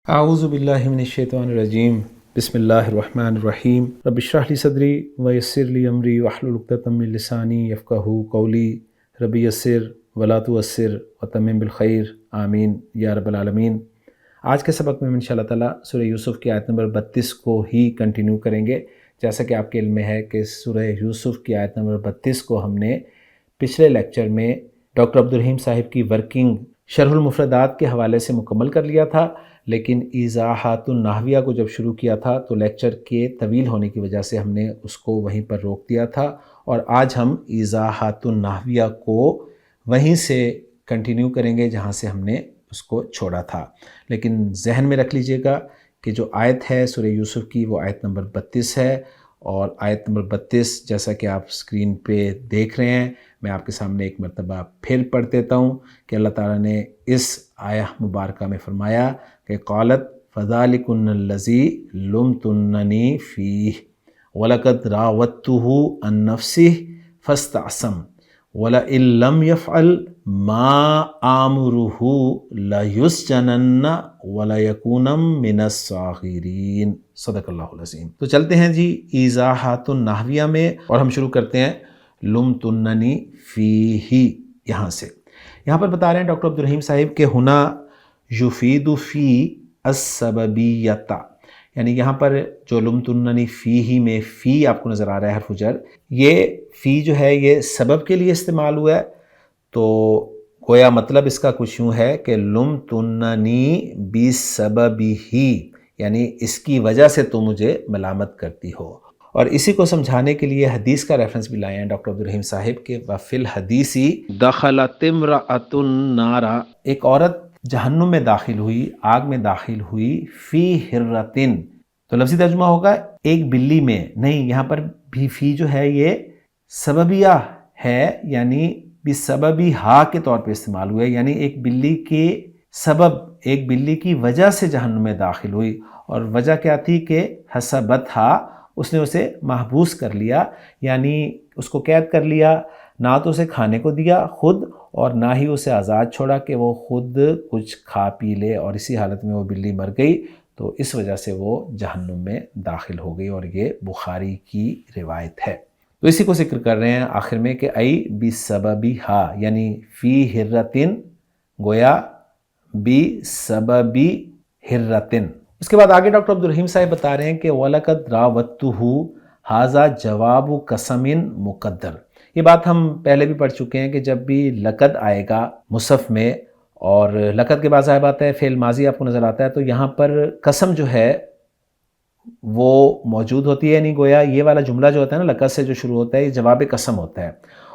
اعوذ باللہ من الشیطان الرجیم بسم اللہ الرحمن الرحیم رب اشرح لی صدری ویسر لی امری واحلل عقدۃ من لسانی یفقہوا قولی رب یسر ولا تعسر وتمم بالخیر آمین یا رب العالمین۔ آج کے سبق میں ہم انشاءاللہ تعالیٰ سورہ یوسف کی آیت نمبر 32 کو ہی کنٹینیو کریں گے۔ جیسا کہ آپ کے علم میں ہے کہ سورہ یوسف کی آیت نمبر 32 کو ہم نے پچھلے لیکچر میں ڈاکٹر عبدالرحیم صاحب کی ورکنگ شرح المفردات کے حوالے سے مکمل کر لیا تھا، لیکن ایضاحات النحویہ کو جب شروع کیا تھا تو لیکچر کے طویل ہونے کی وجہ سے ہم نے اس کو وہیں پر روک دیا تھا، اور آج ہم ایضاحات النحویہ کو وہیں سے کنٹینیو کریں گے جہاں سے ہم نے اس کو چھوڑا تھا۔ لیکن ذہن میں رکھ لیجئے گا کہ جو آیت ہے سورہ یوسف کی وہ آیت نمبر 32 ہے، اور آیت نمبر 32 جیسا کہ آپ اسکرین پہ دیکھ رہے ہیں، میں آپ کے سامنے ایک مرتبہ پھر پڑھ دیتا ہوں کہ اللہ تعالیٰ نے اس آیہ مبارکہ میں فرمایا کہ قالت فذالکن الذی لمتننی فیہ ولقد راودتہ عن نفسہ فاستعصم ولئن لم یفعل ما آمرہ لیسجنن ولیکون من الصاغرین۔ صدق اللہ العظیم۔ تو چلتے ہیں جی ایضاحات النحویہ میں، اور ہم شروع کرتے ہیں لمتننی فیہ یہاں سے۔ یہاں پر بتا رہے ہیں ڈاکٹر عبدالرحیم صاحب کہ ہنا یفید فی السببیۃ، یعنی یہاں پر جو لمتننی فیہ میں فی آپ کو نظر آ رہا ہے حرف جر، یہ فی جو ہے یہ سبب کے لیے استعمال ہوا ہے، تو گویا مطلب اس کا کچھ یوں ہے کہ لمتننی بسببہ، یعنی اس کی وجہ سے تو مجھے ملامت کرتی ہو۔ اور اسی کو سمجھانے کے لیے حدیث کا ریفرنس بھی لائے ہیں ڈاکٹر عبدالرحیم صاحب کے وفی الحدیث دخلت امرأۃ النار، ایک عورت جہنم میں داخل ہوئی، آگ میں داخل ہوئی، فی ہرتن، تو لفظی ترجمہ ہوگا ایک بلی میں، نہیں یہاں پر بھی فی جو ہے یہ سببیہ ہے، یعنی بسببی ہا کے طور پہ استعمال ہوئے، یعنی ایک بلی کے سبب، ایک بلی کی وجہ سے جہنم میں داخل ہوئی، اور وجہ کیا تھی کہ حسبتھا، اس نے اسے محبوس کر لیا، یعنی اس کو قید کر لیا، نہ تو اسے کھانے کو دیا خود، اور نہ ہی اسے آزاد چھوڑا کہ وہ خود کچھ کھا پی لے، اور اسی حالت میں وہ بلی مر گئی، تو اس وجہ سے وہ جہنم میں داخل ہو گئی، اور یہ بخاری کی روایت ہے۔ تو اسی کو ذکر کر رہے ہیں آخر میں کہ ای بسببھا، یعنی فی ہرتن، گویا بسببی ہرتن۔ اس کے بعد آگے ڈاکٹر عبدالرحیم صاحب بتا رہے ہیں کہ وَلَقَدْ رَاوَدتُّهُ هَذَا جَوَابُ قَسَمٍ مُقَدَّرٍ۔ یہ بات ہم پہلے بھی پڑھ چکے ہیں کہ جب بھی لقد آئے گا مصحف میں، اور لقد کے بعد صاحب آتا ہے فعل ماضی آپ کو نظر آتا ہے، تو یہاں پر قسم جو ہے وہ موجود ہوتی ہے، یعنی گویا یہ والا جملہ جو ہوتا ہے نا لقد سے جو شروع ہوتا ہے، یہ جواب قسم ہوتا ہے،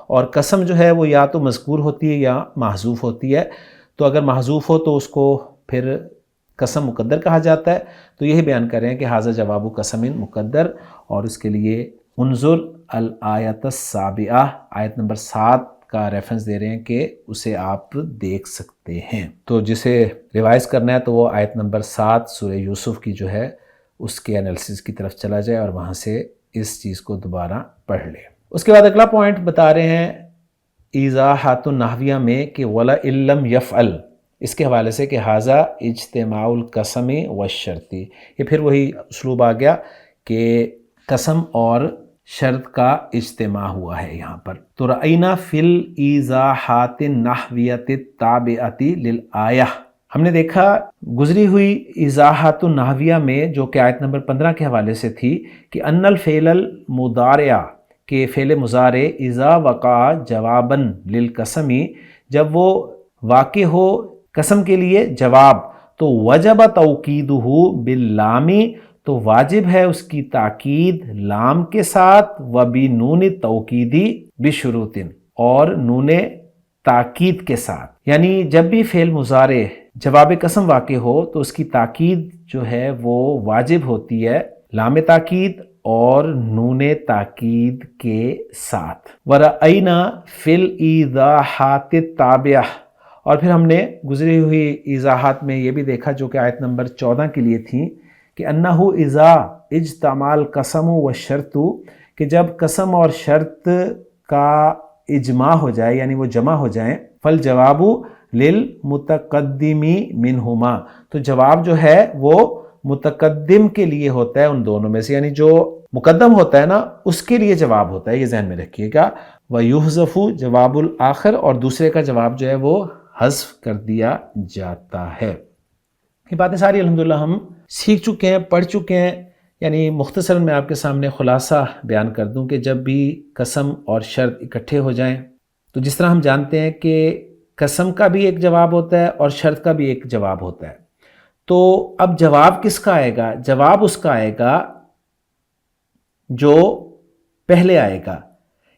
اور قسم جو ہے وہ یا تو مذکور ہوتی ہے یا محذوف ہوتی ہے، تو اگر محذوف ہو تو اس کو پھر قسم مقدر کہا جاتا ہے۔ تو یہی بیان کر رہے ہیں کہ حاضر جواب قسم مقدر، اور اس کے لیے انظر الآیت السابعہ، آیت نمبر 7 کا ریفرنس دے رہے ہیں کہ اسے آپ دیکھ سکتے ہیں۔ تو جسے ریوائز کرنا ہے تو وہ آیت نمبر 7 سورہ یوسف کی جو ہے اس کے انالیسس کی طرف چلا جائے، اور وہاں سے اس چیز کو دوبارہ پڑھ لے۔ اس کے بعد اگلا پوائنٹ بتا رہے ہیں ایضاحات النحویہ میں کہ وَلَئِن لَّمْ يَفْعَلْ، اس کے حوالے سے کہ ھذا اجتماع القسم والشرط، یہ پھر وہی اسلوب آ گیا کہ قسم اور شرط کا اجتماع ہوا ہے یہاں پر۔ تو رأینا فی الایضاحات النحویۃ التابعۃ للآیہ، ہم نے دیکھا گزری ہوئی ایضاحات النحویہ میں جو کہ آیت نمبر 15 کے حوالے سے تھی، کہ ان الفعل المضارع، کہ فعل مضارع اذا وقع جوابا للقسم، جب وہ واقع ہو قسم کے لیے جواب، تو وجب توکیدہ باللام، تو واجب ہے اس کی تاکید لام کے ساتھ، وبنون توکیدی بشروط، اور نون تاکید کے ساتھ، یعنی جب بھی فعل مضارع جواب قسم واقع ہو تو اس کی تاکید جو ہے وہ واجب ہوتی ہے لام تاکید اور نون تاکید کے ساتھ۔ وَرَأَيْنَا فِي الْإِيضَاحَاتِ التَّابِعَةِ، اور پھر ہم نے گزری ہوئی ایضاحات میں یہ بھی دیکھا جو کہ آیت نمبر 14 کے لیے تھی، کہ انہو اذا اجتمع القسم والشرط، کہ جب قسم اور شرط کا اجماع ہو جائے، یعنی وہ جمع ہو جائیں، فالجواب للمتقدمی منہما، تو جواب جو ہے وہ متقدم کے لیے ہوتا ہے ان دونوں میں سے، یعنی جو مقدم ہوتا ہے نا اس کے لیے جواب ہوتا ہے، یہ ذہن میں رکھیے گا۔ وَيُحْذَفُ جواب الآخر، اور دوسرے کا جواب جو ہے وہ حذف کر دیا جاتا ہے۔ یہ باتیں ساری الحمدللہ ہم سیکھ چکے ہیں، پڑھ چکے ہیں، یعنی مختصراً میں آپ کے سامنے خلاصہ بیان کر دوں کہ جب بھی قسم اور شرط اکٹھے ہو جائیں تو جس طرح ہم جانتے ہیں کہ قسم کا بھی ایک جواب ہوتا ہے اور شرط کا بھی ایک جواب ہوتا ہے، تو اب جواب کس کا آئے گا؟ جواب اس کا آئے گا جو پہلے آئے گا،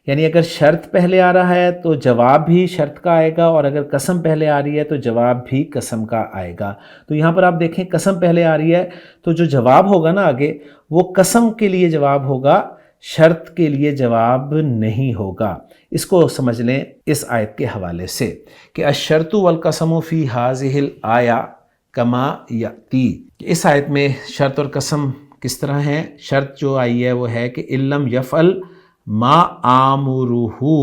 یعنی اگر شرط پہلے آ رہا ہے تو جواب بھی شرط کا آئے گا، اور اگر قسم پہلے آ رہی ہے تو جواب بھی قسم کا آئے گا۔ تو یہاں پر آپ دیکھیں قسم پہلے آ رہی ہے تو جو جواب ہوگا نا آگے وہ قسم کے لیے جواب ہوگا، شرط کے لیے جواب نہیں ہوگا۔ اس کو سمجھ لیں اس آیت کے حوالے سے کہ الشرط والقسم فی ہذہ الآیہ کما یاتی، اس آیت میں شرط اور قسم کس طرح ہیں؟ شرط جو آئی ہے وہ ہے کہ ان لم یفعل ما آمرہ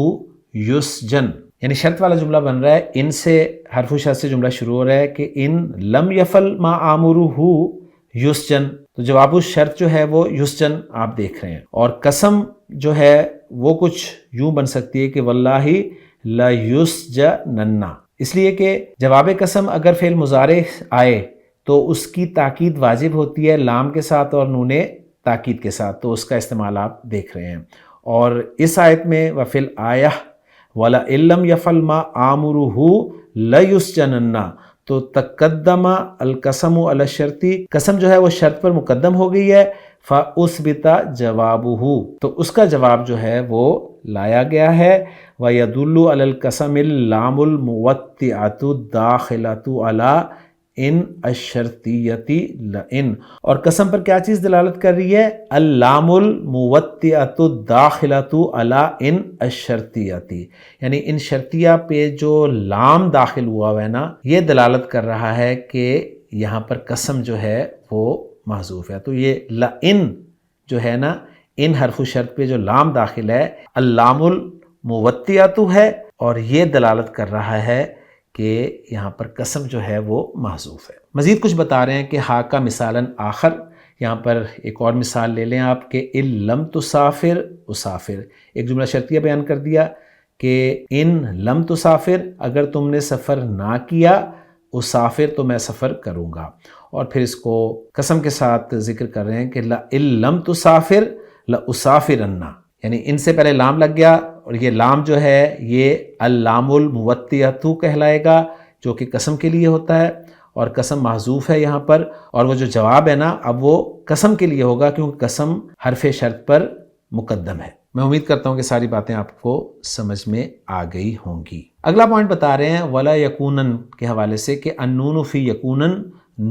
یسجن، یعنی شرط والا جملہ بن رہا ہے، ان سے حرف شرط سے جملہ شروع ہو رہا ہے کہ ان لم یفعل ما آمرہ یسجن، تو جواب الشرط جو ہے وہ یسجن آپ دیکھ رہے ہیں، اور قسم جو ہے وہ کچھ یوں بن سکتی ہے کہ واللہ لا یسجنن، اس لیے کہ جواب قسم اگر فعل مضارع آئے تو اس کی تاکید واجب ہوتی ہے لام کے ساتھ اور نون تاکید کے ساتھ، تو اس کا استعمال آپ دیکھ رہے ہیں۔ اور اس آیت میں وفی الآیہ وَلَئِن لَّمْ يَفْعَلْ مَا آمُرُهُ لَيُسْجَنَنَّ، تو تقدم القسم علی الشرط، قسم جو ہے وہ شرط پر مقدم ہو گئی ہے، فَأُثْبِتَ جَوَابُهُ، تو اس کا جواب جو ہے وہ لایا گیا ہے، وَيَدُلُّ عَلَى الْقَسَمِ اللَّامُ الْمُوَطِّئَةُ الدَّاخِلَةُ عَلَى ان الشرطیتی لئن، اور قسم پر کیا چیز دلالت کر رہی ہے؟ اللام الموطئۃ الداخلۃ علی ان الشرطیتی، یعنی ان شرطیہ پہ جو لام داخل ہوا ہے نا یہ دلالت کر رہا ہے کہ یہاں پر قسم جو ہے وہ محذوف ہے۔ تو یہ لئن جو ہے نا ان حرف شرط پہ جو لام داخل ہے اللام الموطئۃ ہے، اور یہ دلالت کر رہا ہے کہ یہاں پر قسم جو ہے وہ محذوف ہے۔ مزید کچھ بتا رہے ہیں کہ ہا کا مثالاً آخر، یہاں پر ایک اور مثال لے لیں آپ کہ ان لم تسافر اسافر، ایک جملہ شرطیہ بیان کر دیا کہ ان لم تسافر، اگر تم نے سفر نہ کیا، اسافر تو میں سفر کروں گا، اور پھر اس کو قسم کے ساتھ ذکر کر رہے ہیں کہ ان لم تسافر لاسافرن، یعنی ان سے پہلے لام لگ گیا، اور یہ لام جو ہے یہ اللام الموطئۃ کہلائے گا جو کہ قسم کے لیے ہوتا ہے، اور قسم محذوف ہے یہاں پر، اور وہ جو جواب ہے نا اب وہ قسم کے لیے ہوگا کیونکہ قسم حرف شرط پر مقدم ہے۔ میں امید کرتا ہوں کہ ساری باتیں آپ کو سمجھ میں آ گئی ہوں گی۔ اگلا پوائنٹ بتا رہے ہیں ولا یکونن کے حوالے سے کہ النون فی یکونن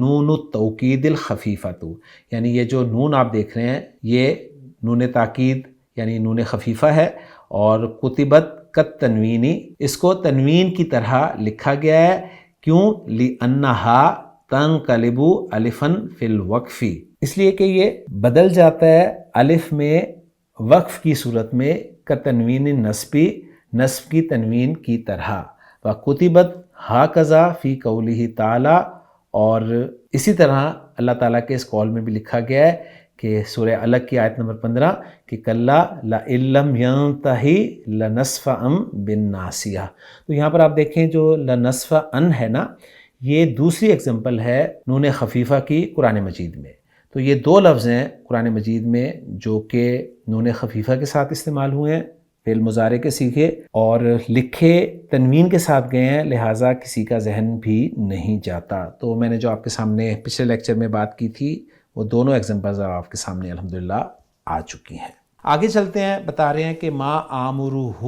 نون التوکید الخفیفۃ، یعنی یہ جو نون آپ دیکھ رہے ہیں یہ نون تاکید یعنی نون خفیفہ ہے، اور کتبت کت تنوینی، اس کو تنوین کی طرح لکھا گیا ہے، کیوں؟ لِأَنَّهَا تَنْقَلِبُ أَلِفًا فِي الْوَقْفِ، اس لیے کہ یہ بدل جاتا ہے الف میں وقف کی صورت میں کتنوین نصبی، نصب کی تنوین کی طرح، وَكُتِبَتْ هَكَذَا فِي قَوْلِهِ تعالیٰ، اور اسی طرح اللہ تعالیٰ کے اس قول میں بھی لکھا گیا ہے کہ سورہ علق کی آیت نمبر 15 کہ کلا لئن لم ینتہی لنصفعا بالناصیہ، تو یہاں پر آپ دیکھیں جو لنصفعا ہے نا یہ دوسری ایگزامپل ہے نون خفیفہ کی قرآن مجید میں، تو یہ دو لفظ ہیں قرآن مجید میں جو کہ نون خفیفہ کے ساتھ استعمال ہوئے ہیں فعل مضارع کے سیکھے، اور لکھے تنوین کے ساتھ گئے ہیں، لہٰذا کسی کا ذہن بھی نہیں جاتا۔ تو میں نے جو آپ کے سامنے پچھلے لیکچر میں بات کی تھی وہ دونوں ایگزامپلز آپ کے سامنے الحمدللہ آ چکی ہیں۔ آگے چلتے ہیں، بتا رہے ہیں کہ ما آمرہ،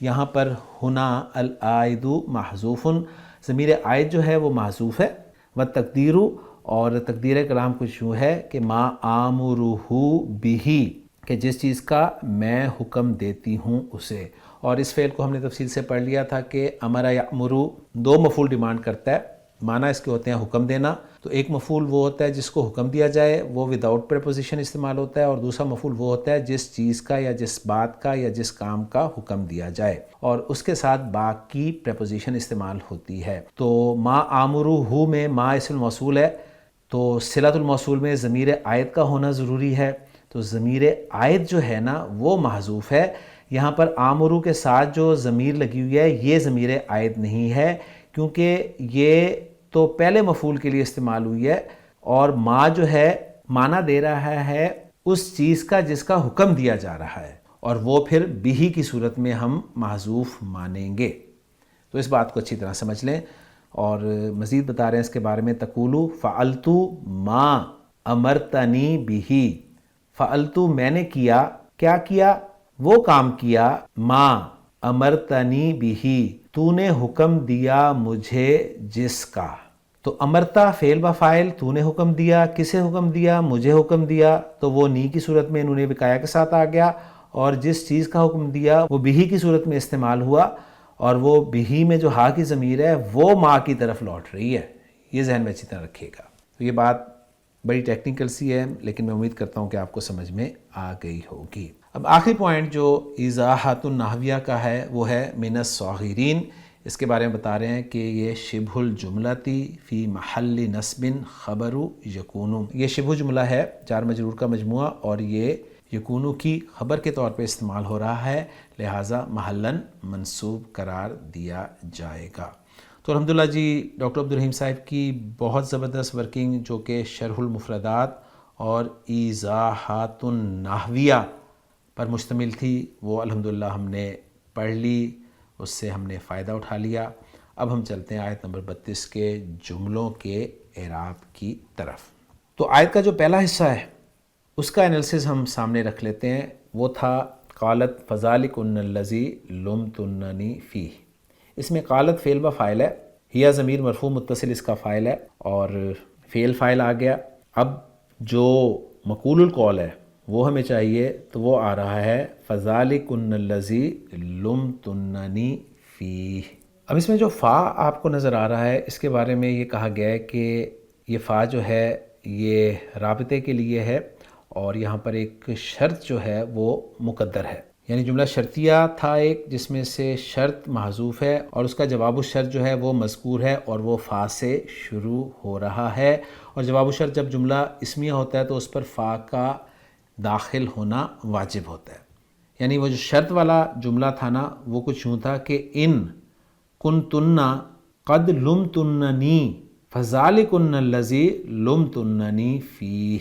یہاں پر ہنا العائد محذوف، ضمیر عائد جو ہے وہ محذوف ہے، و تقدیر، اور تقدیر کلام کچھ یوں ہے کہ ما آمرہ بہ، کہ جس چیز کا میں حکم دیتی ہوں اسے، اور اس فعل کو ہم نے تفصیل سے پڑھ لیا تھا کہ امر یامر دو مفعول ڈیمانڈ کرتا ہے، معنی اس کے ہوتے ہیں حکم دینا. تو ایک مفعول وہ ہوتا ہے جس کو حکم دیا جائے، وہ وداؤٹ پریپوزیشن استعمال ہوتا ہے، اور دوسرا مفعول وہ ہوتا ہے جس چیز کا یا جس بات کا یا جس کام کا حکم دیا جائے اور اس کے ساتھ باقی پریپوزیشن استعمال ہوتی ہے. تو ما آمرہ میں ما اسم موصول ہے، تو صلۃ الموصول میں ضمیر عائد کا ہونا ضروری ہے. تو ضمیر عائد جو ہے نا وہ محذوف ہے. یہاں پر آمرو کے ساتھ جو ضمیر لگی ہوئی ہے یہ ضمیر عائد نہیں ہے، کیونکہ یہ تو پہلے مفعول کے لیے استعمال ہوئی ہے، اور ما جو ہے معنی دے رہا ہے اس چیز کا جس کا حکم دیا جا رہا ہے، اور وہ پھر بھی کی صورت میں ہم محذوف مانیں گے. تو اس بات کو اچھی طرح سمجھ لیں. اور مزید بتا رہے ہیں اس کے بارے میں، تقولو فعلت ما امرتنی بھی. فعلتو میں نے کیا، کیا کیا؟ وہ کام کیا، ما امرتنی بھی، تو نے حکم دیا مجھے جس کا. تو امرتا فعل و فاعل، تو نے حکم دیا، کسے حکم دیا؟ مجھے حکم دیا. تو وہ نی کی صورت میں انہوں نے وقایا کے ساتھ آ گیا، اور جس چیز کا حکم دیا وہ بھی کی صورت میں استعمال ہوا، اور وہ بھی میں جو ہا کی ضمیر ہے وہ ما کی طرف لوٹ رہی ہے. یہ ذہن میں اچھی طرح رکھیے گا. تو یہ بات بڑی ٹیکنیکل سی ہے، لیکن میں امید کرتا ہوں کہ آپ کو سمجھ میں آ گئی ہوگی. اب آخری پوائنٹ جو ایضاحات النحویہ کا ہے وہ ہے من الصاغرین. اس کے بارے میں بتا رہے ہیں کہ یہ شبہ الجملتی فی محل نصب خبر یکونو. یہ شبہ جملہ ہے، جار مجرور کا مجموعہ، اور یہ یکونو کی خبر کے طور پہ استعمال ہو رہا ہے، لہٰذا محلاً منصوب قرار دیا جائے گا. تو الحمدللہ جی ڈاکٹر عبدالرحیم صاحب کی بہت زبردست ورکنگ جو کہ شرح المفردات اور ایضاحات النحویہ پر مشتمل تھی، وہ الحمدللہ ہم نے پڑھ لی، اس سے ہم نے فائدہ اٹھا لیا. اب ہم چلتے ہیں آیت نمبر 32 کے جملوں کے اعراب کی طرف. تو آیت کا جو پہلا حصہ ہے اس کا انالیسس ہم سامنے رکھ لیتے ہیں. وہ تھا قالت فذالکن الذی لمتننی فیہ. اس میں قالت فعل و فاعل ہے، ہیا ضمیر مرفوع متصل اس کا فاعل ہے، اور فعل فاعل آ گیا. اب جو مقول القول ہے وہ ہمیں چاہیے، تو وہ آ رہا ہے فذالکن الذی لمتننی فیہ. اب اس میں جو فا آپ کو نظر آ رہا ہے اس کے بارے میں یہ کہا گیا ہے کہ یہ فا جو ہے یہ رابطے کے لیے ہے، اور یہاں پر ایک شرط جو ہے وہ مقدر ہے. یعنی جملہ شرطیہ تھا ایک جس میں سے شرط محذوف ہے، اور اس کا جواب الشرط جو ہے وہ مذکور ہے اور وہ فا سے شروع ہو رہا ہے. اور جواب الشرط جب جملہ اسمیہ ہوتا ہے تو اس پر فا کا داخل ہونا واجب ہوتا ہے. یعنی وہ جو شرط والا جملہ تھا نا وہ کچھ یوں تھا کہ ان کنتن قد لمتننی فذالکن الذی لمتننی فیہ.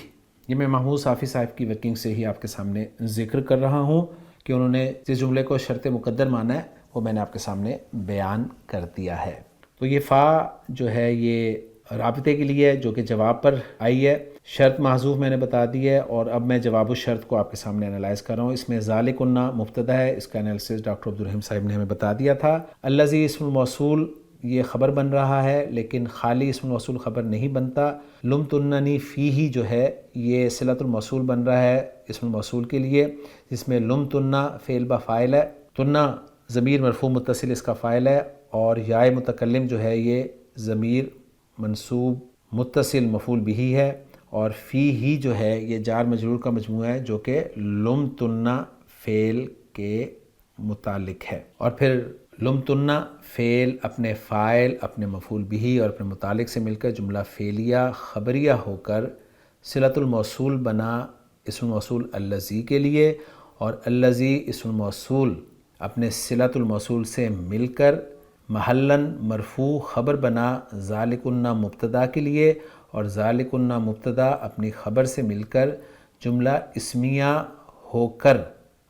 یہ میں محمود صافی صاحب کی ورکنگ سے ہی آپ کے سامنے ذکر کر رہا ہوں کہ انہوں نے جس جملے کو شرط مقدر مانا ہے وہ میں نے آپ کے سامنے بیان کر دیا ہے. تو یہ فا جو ہے یہ رابطے کے لیے جو کہ جواب پر آئی ہے. شرط محذوف میں نے بتا دی ہے، اور اب میں جواب الشرط کو آپ کے سامنے انالائز کر رہا ہوں. اس میں ذالکن مبتدا ہے، اس کا انالیسس ڈاکٹر عبدالرحیم صاحب نے ہمیں بتا دیا تھا. الذی اسم الموصول یہ خبر بن رہا ہے، لیکن خالی اسم الموصول خبر نہیں بنتا. لمتننی فیہ جو ہے یہ صلۃ الموصول بن رہا ہے اسم الموصول کے لیے، جس میں لمتنہ فعل با فاعل ہے، تنہ ضمیر مرفوع متصل اس کا فاعل ہے، اور یائے متکلم جو ہے یہ ضمیر منصوب متصل مفعول بھی ہے، اور فی ہی جو ہے یہ جار مجرور کا مجموعہ ہے جو کہ لمتنہ فعل کے متعلق ہے. اور پھر لمتنہ فعل اپنے فاعل اپنے مفعول بھی اور اپنے متعلق سے مل کر جملہ فعلیہ خبریہ ہو کر صلۃ الموصول بنا اسم الموصول الذی کے لیے، اور الذی اسم الموصول اپنے صلۃ الموصول سے مل کر محلاً مرفوع خبر بنا ذالکن مبتدا کے لیے، اور ذالکن مبتدا اپنی خبر سے مل کر جملہ اسمیہ ہو کر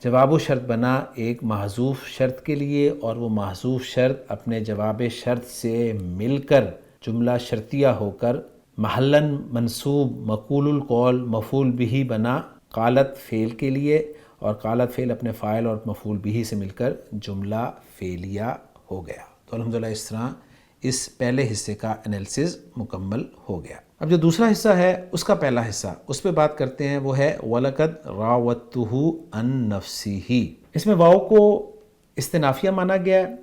جواب و شرط بنا ایک محذوف شرط کے لیے، اور وہ محذوف شرط اپنے جواب شرط سے مل کر جملہ شرطیہ ہو کر محلاً منصوب مقول القول مفعول بھی بنا قالت فعل کے لیے، اور قالت فعل اپنے فاعل اور مفعول بھی سے مل کر جملہ فعلیہ ہو گیا. تو الحمدللہ اس طرح اس پہلے حصے کا انالیسس مکمل ہو گیا. اب جو دوسرا حصہ ہے اس کا پہلا حصہ اس پہ بات کرتے ہیں، وہ ہے وَلَقَدْ رَاوَدتُّهُ عَن نَفْسِهِ. اس میں واو کو استنافیہ مانا گیا ہے.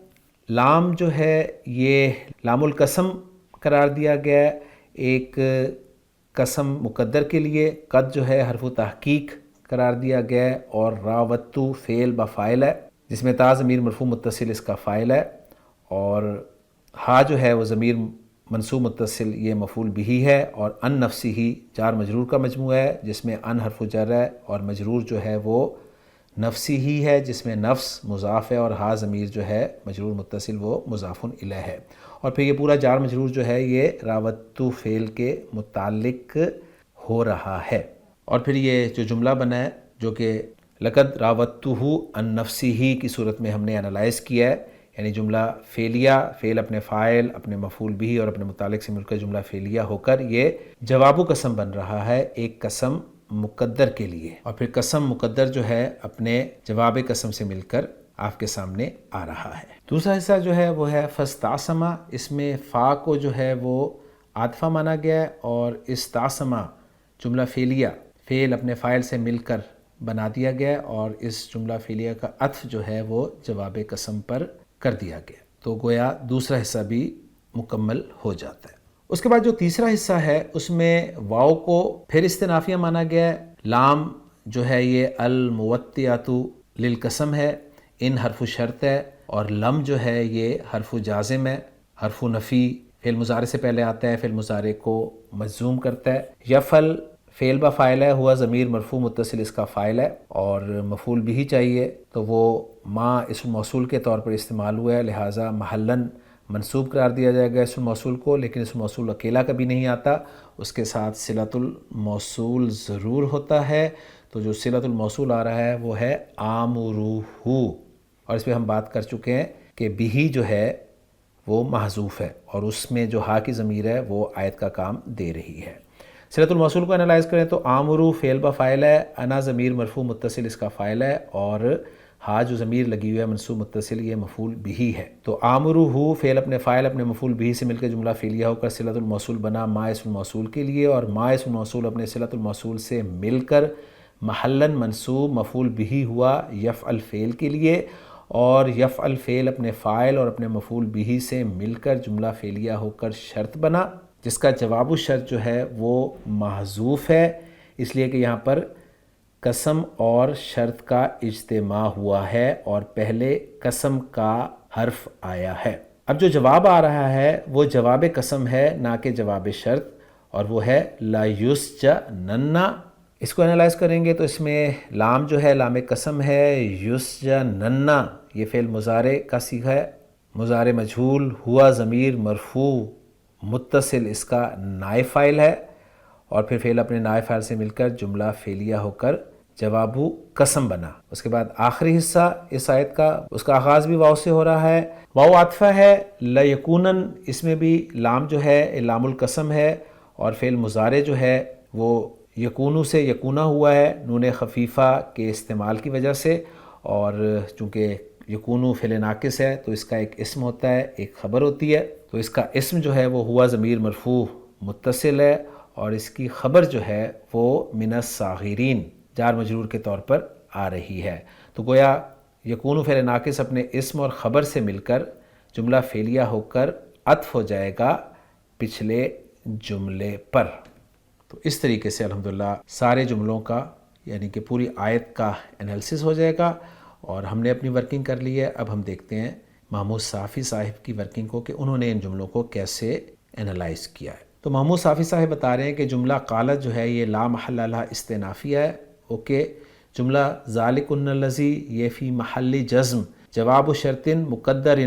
لام جو ہے یہ لام القسم قرار دیا گیا ہے ایک قسم مقدر کے لیے، قد جو ہے حرف تحقیق قرار دیا گیا ہے، اور راوتو فعل بفاعل ہے جس میں تا ضمیر مرفوع متصل اس کا فاعل ہے، اور ہا جو ہے وہ ضمیر منصوب متصل یہ مفعول بہ ہے، اور ان نفسی ہی جار مجرور کا مجموعہ ہے جس میں ان حرف جر ہے اور مجرور جو ہے وہ نفسی ہی ہے جس میں نفس مضاف ہے اور ہا ضمیر جو ہے مجرور متصل وہ مضاف الیہ ہے، اور پھر یہ پورا جار مجرور جو ہے یہ راوتو فعل کے متعلق ہو رہا ہے۔ اور پھر یہ جو جملہ بنا ہے جو کہ لقد راوتہ عن نفسہ کی صورت میں ہم نے انالائز کیا ہے، یعنی جملہ فعلیہ، فعل اپنے فاعل اپنے مفعول بھی اور اپنے متعلق سے مل کر جملہ فعلیہ ہو کر یہ جواب و قسم بن رہا ہے ایک قسم مقدر کے لیے، اور پھر قسم مقدر جو ہے اپنے جواب قسم سے مل کر آپ کے سامنے آ رہا ہے۔ دوسرا حصہ جو ہے وہ ہے فاستعصما، اس میں فا کو جو ہے وہ عاطفہ مانا گیا ہے، اور استعصما جملہ فعلیہ، فعل اپنے فاعل سے مل کر بنا دیا گیا اور اس جملہ فعلیہ کا عطف جو ہے وہ جواب قسم پر کر دیا گیا، تو گویا دوسرا حصہ بھی مکمل ہو جاتا ہے۔ اس کے بعد جو تیسرا حصہ ہے اس میں واو کو پھر استنافیہ مانا گیا ہے، لام جو ہے یہ الموطئۃ للقسم ہے، ان حرف شرط ہے، اور لم جو ہے یہ حرف جازم ہے، حرف نفی فعل مضارع سے پہلے آتا ہے، فعل مضارع کو مجزوم کرتا ہے۔ یفعل فعل بفاعل ہے، ہوا ضمیر مرفوع متصل اس کا فاعل ہے، اور مفعول بھی چاہیے تو وہ ما اسم موصول کے طور پر استعمال ہوا ہے، لہٰذا محلاً منصوب قرار دیا جائے گا اسم موصول کو، لیکن اسم موصول اکیلا کبھی نہیں آتا، اس کے ساتھ صلۃ الموصول ضرور ہوتا ہے، تو جو صلۃ الموصول آ رہا ہے وہ ہے آمرہ، اور اس پہ ہم بات کر چکے ہیں کہ بھی جو ہے وہ محذوف ہے اور اس میں جو ہا کی ضمیر ہے وہ آیت کا کام دے رہی ہے۔ صلۃ الموصول کو انالائز کریں تو آمرو فعل بفاعل ہے، انا ضمیر مرفوع متصل اس کا فاعل ہے، اور ہا جو ضمیر لگی ہوئی ہے منصوب متصل یہ مفعول بھی ہے، تو آمرہ فعل اپنے فاعل اپنے مفعول بھی سے مل کے جملہ فعلیہ ہو کر صلۃ الموصول بنا ما اسم الموصول کے لیے، اور ما اسم الموصول اپنے صلۃ الموصول سے مل کر محلاً منصوب مفعول بھی ہوا یفعل فعل کے لیے، اور یفعل فعل اپنے فاعل اور اپنے مفعول بھی سے مل کر جملہ فعلیہ ہو کر شرط بنا جس کا جواب الشرط جو ہے وہ محذوف ہے، اس لیے کہ یہاں پر قسم اور شرط کا اجتماع ہوا ہے اور پہلے قسم کا حرف آیا ہے۔ اب جو جواب آ رہا ہے وہ جواب قسم ہے نہ کہ جواب شرط، اور وہ ہے لا یسجنن۔ اس کو انالائز کریں گے تو اس میں لام جو ہے لام قسم ہے، یسجنن یہ فعل مضارع کا صیغہ ہے، مضارع مجہول، ہوا ضمیر مرفوع متصل اس کا نائب فاعل ہے، اور پھر فعل اپنے نائب فاعل سے مل کر جملہ فعلیہ ہو کر جواب قسم بنا۔ اس کے بعد آخری حصہ اس آیت کا، اس کا آغاز بھی واو سے ہو رہا ہے، واو عاطفہ ہے، لیکونن اس میں بھی لام جو ہے لام القسم ہے، اور فعل مضارع جو ہے وہ یکونو سے یکونہ ہوا ہے نون خفیفہ کے استعمال کی وجہ سے، اور چونکہ یکونو فعل ناقص ہے تو اس کا ایک اسم ہوتا ہے ایک خبر ہوتی ہے، تو اس کا اسم جو ہے وہ ہوا ضمیر مرفوع متصل ہے، اور اس کی خبر جو ہے وہ من الصاغرین جار مجرور کے طور پر آ رہی ہے، تو گویا یکونو فعل ناقص اپنے اسم اور خبر سے مل کر جملہ فعلیہ ہو کر عطف ہو جائے گا پچھلے جملے پر۔ تو اس طریقے سے الحمدللہ سارے جملوں کا یعنی کہ پوری آیت کا انالیسس ہو جائے گا، اور ہم نے اپنی ورکنگ کر لی ہے۔ اب ہم دیکھتے ہیں محمود صافی صاحب کی ورکنگ کو کہ انہوں نے ان جملوں کو کیسے انالائز کیا ہے۔ تو محمود صافی صاحب بتا رہے ہیں کہ جملہ قالت جو ہے یہ لا محل لہا استنافیہ ہے، اوکے، جملہ ذالکن الذی یہ فی محل جزم جواب شرط مقدر،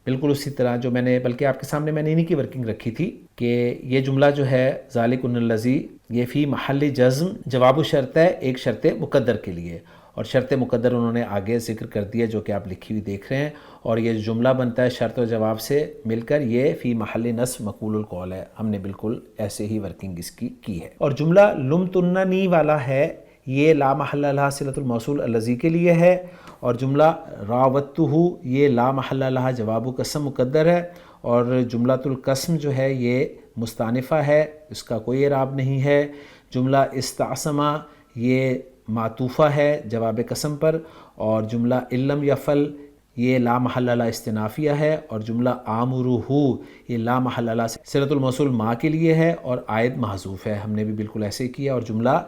بالکل اسی طرح جو میں نے بلکہ آپ کے سامنے میں نے انہی کی ورکنگ رکھی تھی کہ یہ جملہ جو ہے ذالکن الذی یہ فی محل جزم جواب شرط ہے ایک شرط مقدر کے لیے، اور شرط مقدر انہوں نے آگے ذکر کر دیا جو کہ آپ لکھی ہوئی دیکھ رہے ہیں، اور یہ جملہ بنتا ہے شرط و جواب سے مل کر یہ فی محل نصب مقول القول ہے، ہم نے بالکل ایسے ہی ورکنگ اس کی ہے۔ اور جملہ لمتننی والا ہے یہ لا محل لہا صلۃ الموصول الذی کے لیے ہے، اور جملہ راوتہ یہ لا محل لہا جواب قسم مقدر ہے، اور جملۃ القسم جو ہے یہ مستانفہ ہے، اس کا کوئی اعراب نہیں ہے۔ جملہ استعصما یہ معطوفہ ہے جواب قسم پر، اور جملہ علم یفعل یہ لا محل لا استنافیہ ہے، اور جملہ آمرہ یہ لا محل لا صلۃ الموصول ما کے لیے ہے اور عائد محذوف ہے، ہم نے بھی بالکل ایسے کیا. اور جملہ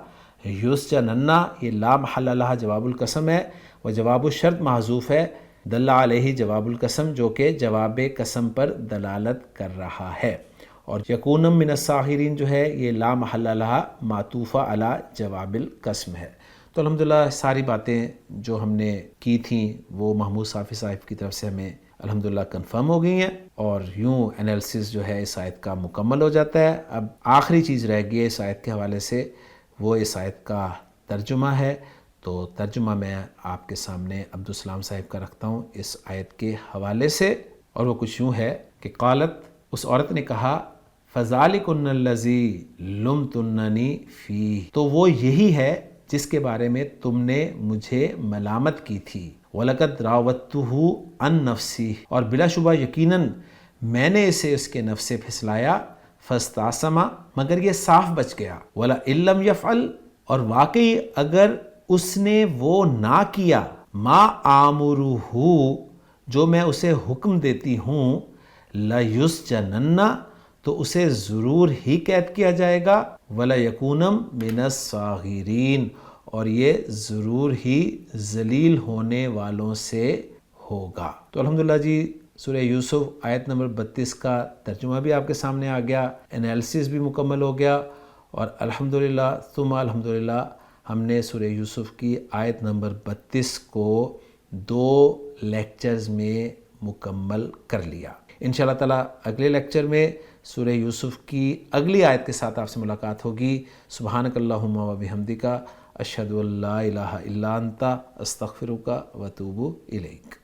یسجنن یہ لا محل لہا جواب القسم ہے، و جواب الشرط محذوف ہے، دل علیہ جواب القسم جو کہ جواب قسم پر دلالت کر رہا ہے. اور یکونم من الساخرین جو ہے یہ لا محل لہا معطوفہ علی جواب القسم ہے. تو الحمدللہ ساری باتیں جو ہم نے کی تھیں وہ محمود صافی صاحب کی طرف سے ہمیں الحمدللہ کنفرم ہو گئی ہیں، اور یوں انالیسس جو ہے اس آیت کا مکمل ہو جاتا ہے. اب آخری چیز رہ گئی ہے اس آیت کے حوالے سے، وہ اس آیت کا ترجمہ ہے. تو ترجمہ میں آپ کے سامنے عبدالسلام صاحب کا رکھتا ہوں اس آیت کے حوالے سے، اور وہ کچھ یوں ہے کہ قالت اس عورت نے کہا فَذَلِكُنَّ الَّذِي لُمْتُنَّنِي فِيهِ تو وہ یہی ہے جس کے بارے میں تم نے مجھے ملامت کی تھی. وَلَقَدْ رَاوَدتُّهُ عَن نَفْسِهِ اور بلا شبہ یقیناً میں نے اسے اس کے نفس سے پھسلایا. فَاسْتَعْصَمَ مگر یہ صاف بچ گیا. وَلَئِن لَّمْ يَفْعَلْ اور واقعی اگر اس نے وہ نہ کیا ما آمرہ جو میں اسے حکم دیتی ہوں لَيُسْجَنَنَّ تو اسے ضرور ہی قید کیا جائے گا. وَلَيَكُونَ مِنَ الصَّاغِرِينَ اور یہ ضرور ہی ذلیل ہونے والوں سے ہوگا. تو الحمدللہ جی سورہ یوسف آیت نمبر 32 کا ترجمہ بھی آپ کے سامنے آ گیا، انالیسس بھی مکمل ہو گیا، اور الحمدللہ ثم الحمدللہ ہم نے سورہ یوسف کی آیت نمبر 32 کو 2 لیکچرز میں مکمل کر لیا. انشاءاللہ تعالیٰ اگلے لیکچر میں سورہ یوسف کی اگلی آیت کے ساتھ آپ سے ملاقات ہوگی. سبحانک اللہم و بحمدک اشہد ان لا الہ الا انت استغفرک و اتوب الیک.